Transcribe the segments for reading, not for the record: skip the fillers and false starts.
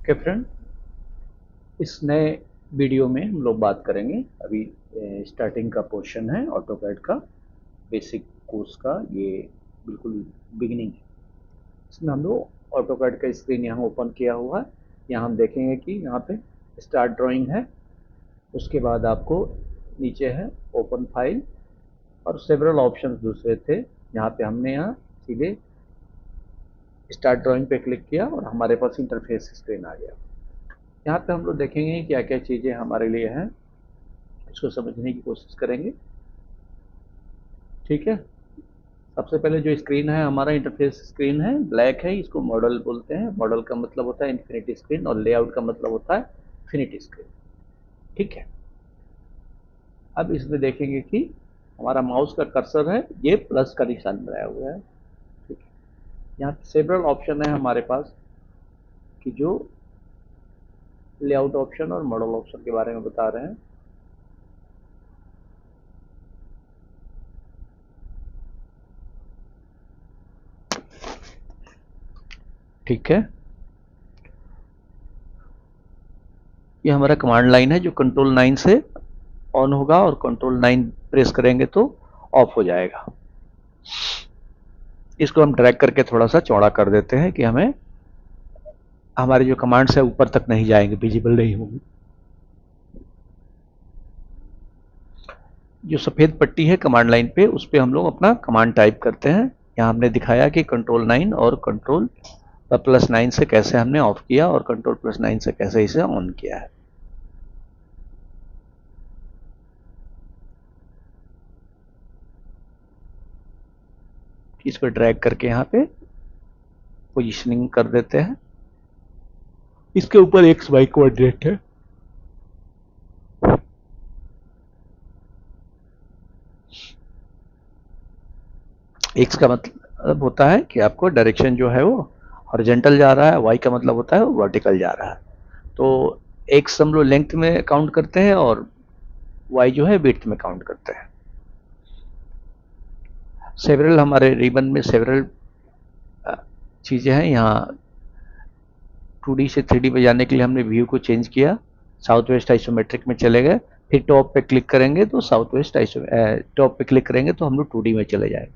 Okay friend, इस नए video में हम लोग बात करेंगे। अभी स्टार्टिंग का पोर्शन है ऑटोकैड का, बेसिक कोर्स का। ये बिल्कुल बिगिनिंग है। इसमें हम लोग ऑटोकैड का स्क्रीन यहाँ ओपन किया हुआ है। यहाँ हम देखेंगे कि यहाँ पे स्टार्ट ड्राइंग है। उसके बाद आपको नीचे है ओपन फाइल और सेवरल ऑप्शंस दूसरे थे। यहाँ पे हमने यहाँ सीधे स्टार्ट ड्राइंग पे क्लिक किया और हमारे पास इंटरफेस स्क्रीन आ गया। यहाँ पे हम लोग देखेंगे क्या क्या चीज़ें हमारे लिए हैं, इसको समझने की कोशिश करेंगे। ठीक है, सबसे पहले जो स्क्रीन है हमारा इंटरफेस स्क्रीन है, ब्लैक है, इसको मॉडल बोलते हैं। मॉडल का मतलब होता है इन्फिनिटी स्क्रीन और लेआउट का मतलब होता है फिनिटी स्क्रीन। ठीक है, अब इसमें देखेंगे कि हमारा माउस का कर्सर है, ये प्लस का निशान बनाया हुआ है। ठीक है, यहाँ सेवरल ऑप्शन है हमारे पास कि जो लेआउट ऑप्शन और मॉडल ऑप्शन के बारे में बता रहे हैं। ठीक है, ये हमारा कमांड लाइन है जो कंट्रोल 9 से ऑन होगा और कंट्रोल 9 प्रेस करेंगे तो ऑफ हो जाएगा। इसको हम ड्रैग करके थोड़ा सा चौड़ा कर देते हैं कि हमें हमारे जो कमांड्स है ऊपर तक नहीं जाएंगे, विजिबल नहीं होंगे। जो सफ़ेद पट्टी है कमांड लाइन पे, उस पर हम लोग अपना कमांड टाइप करते हैं। यहाँ हमने दिखाया कि कंट्रोल 9 और कंट्रोल +9 से कैसे हमने ऑफ किया और कंट्रोल +9 से कैसे इसे ऑन किया है। इस पर ड्रैग करके यहाँ पे पोजीशनिंग कर देते हैं। इसके ऊपर एक्स वाई कोऑर्डिनेट है। एक्स का मतलब होता है कि आपको डायरेक्शन जो है वो हॉरिजॉन्टल जा रहा है, वाई का मतलब होता है वो वर्टिकल जा रहा है। तो एक्स हम लोग लेंथ में काउंट करते हैं और वाई जो है विड्थ में काउंट करते हैं। सेवरल हमारे रिबन में सेवरल चीज़ें हैं। यहाँ 2D से 3D पे जाने के लिए हमने व्यू को चेंज किया, साउथ वेस्ट आइसोमेट्रिक में चले गए। फिर टॉप पे क्लिक करेंगे तो साउथ वेस्ट टॉप पे क्लिक करेंगे तो हम लोग 2D में चले जाएंगे।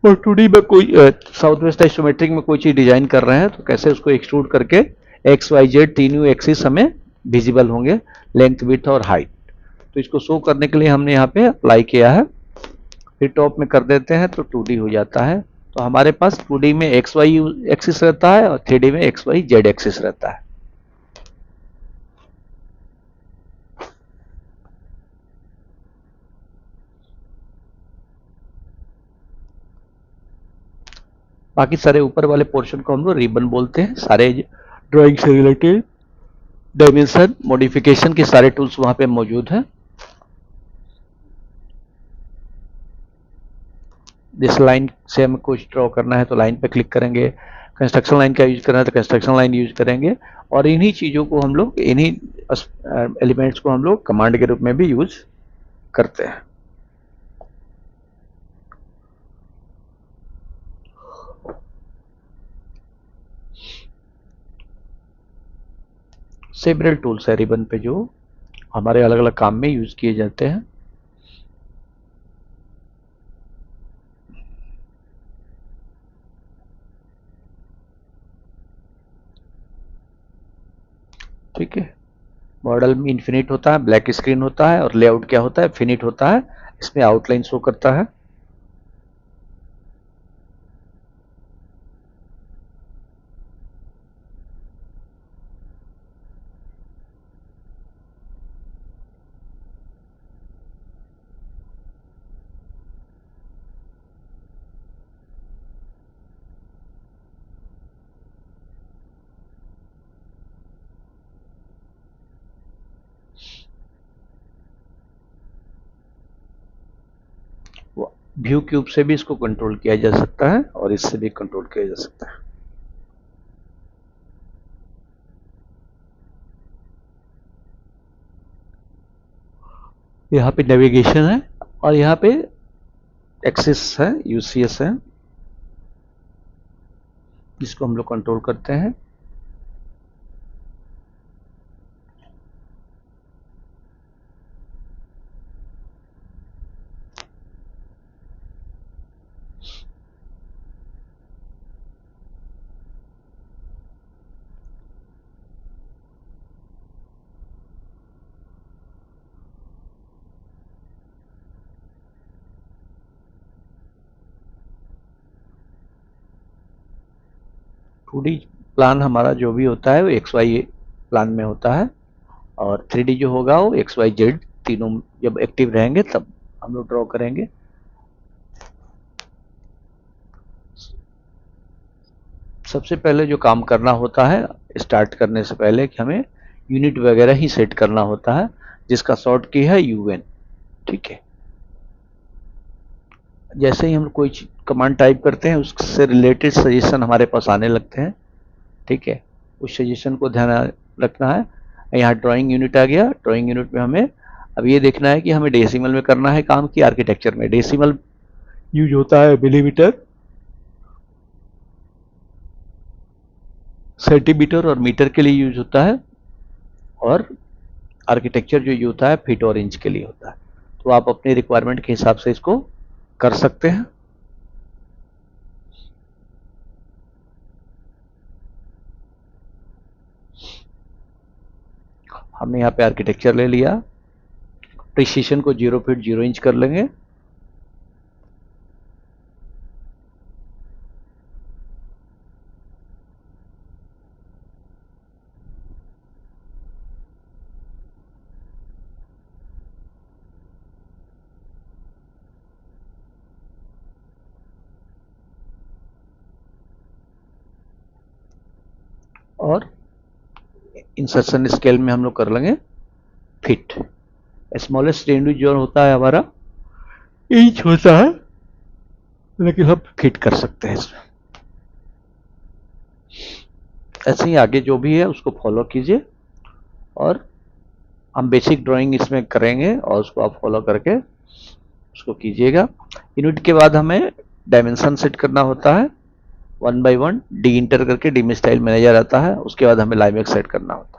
और 2D में कोई साउथ वेस्ट आइसोमेट्रिक में कोई चीज़ डिजाइन कर रहे हैं तो कैसे उसको एक्सट्रूड करके एक्स वाई जेड तीनों एक्सिस हमें विजिबल होंगे, लेंथ विड्थ और हाइट। तो इसको शो करने के लिए हमने यहाँ पे अप्लाई किया है। फिर टॉप में कर देते हैं तो 2D हो जाता है। तो हमारे पास 2D में एक्स वाई एक्सिस रहता है और 3D में एक्स वाई जेड एक्सिस रहता है। बाकी सारे ऊपर वाले पोर्शन को हम लोग रिबन बोलते हैं। सारे ड्राइंग से रिलेटेड डायमेंशन मॉडिफिकेशन के सारे टूल्स वहां पे मौजूद हैं। जिस लाइन से हमें कुछ ड्रॉ करना है तो लाइन पे क्लिक करेंगे, कंस्ट्रक्शन लाइन का यूज करना है तो कंस्ट्रक्शन लाइन यूज करेंगे। और इन्हीं चीज़ों को हम लोग, इन्हीं एलिमेंट्स को हम लोग कमांड के रूप में भी यूज करते हैं। सेवरल टूल्स है रिबन पे जो हमारे अलग अलग काम में यूज किए जाते हैं। ठीक है, मॉडल में इन्फिनिट होता है, ब्लैक स्क्रीन होता है, और लेआउट क्या होता है, फिनिट होता है। इसमें आउटलाइन शो करता है। व्यू क्यूब से भी इसको कंट्रोल किया जा सकता है और इससे भी कंट्रोल किया जा सकता है। यहाँ पे नेविगेशन है और यहाँ पे एक्सिस है, यूसीएस है, जिसको हम लोग कंट्रोल करते हैं। 2D प्लान हमारा जो भी होता है वो XY प्लान में होता है, और 3D जो होगा वो XYZ तीनों जब एक्टिव रहेंगे तब हम लोग ड्रॉ करेंगे। सबसे पहले जो काम करना होता है स्टार्ट करने से पहले कि हमें यूनिट वगैरह ही सेट करना होता है, जिसका शॉर्ट की है UN। ठीक है, जैसे ही हम कोई कमांड टाइप करते हैं उससे रिलेटेड सजेशन हमारे पास आने लगते हैं। ठीक है, उस सजेशन को ध्यान रखना है। यहाँ ड्राइंग यूनिट आ गया। ड्राइंग यूनिट में हमें अब ये देखना है कि हमें डेसिमल में करना है काम की आर्किटेक्चर में। डेसिमल यूज होता है मिलीमीटर, सेंटीमीटर और मीटर के लिए यूज होता है, और आर्किटेक्चर जो यूज होता है फीट और इंच के लिए होता है। तो आप अपने रिक्वायरमेंट के हिसाब से इसको कर सकते हैं। हमने यहाँ पे आर्किटेक्चर ले लिया। प्रिसीशन को 0 फीट 0 इंच कर लेंगे। और इंसर्शन स्केल में हम लोग कर लेंगे फिट। स्मॉलेस्ट रेंज जो होता है हमारा इंच होता है, लेकिन हम फिट कर सकते हैं इसमें। ऐसे ही आगे जो भी है उसको फॉलो कीजिए, और हम बेसिक ड्राइंग इसमें करेंगे और उसको आप फॉलो करके उसको कीजिएगा। यूनिट के बाद हमें डायमेंशन सेट करना होता है 1 by 1। डी इंटर करके डी में स्टाइल मैनेजर आता है, उसके बाद हमें लाइमेक्स सेट करना होता है।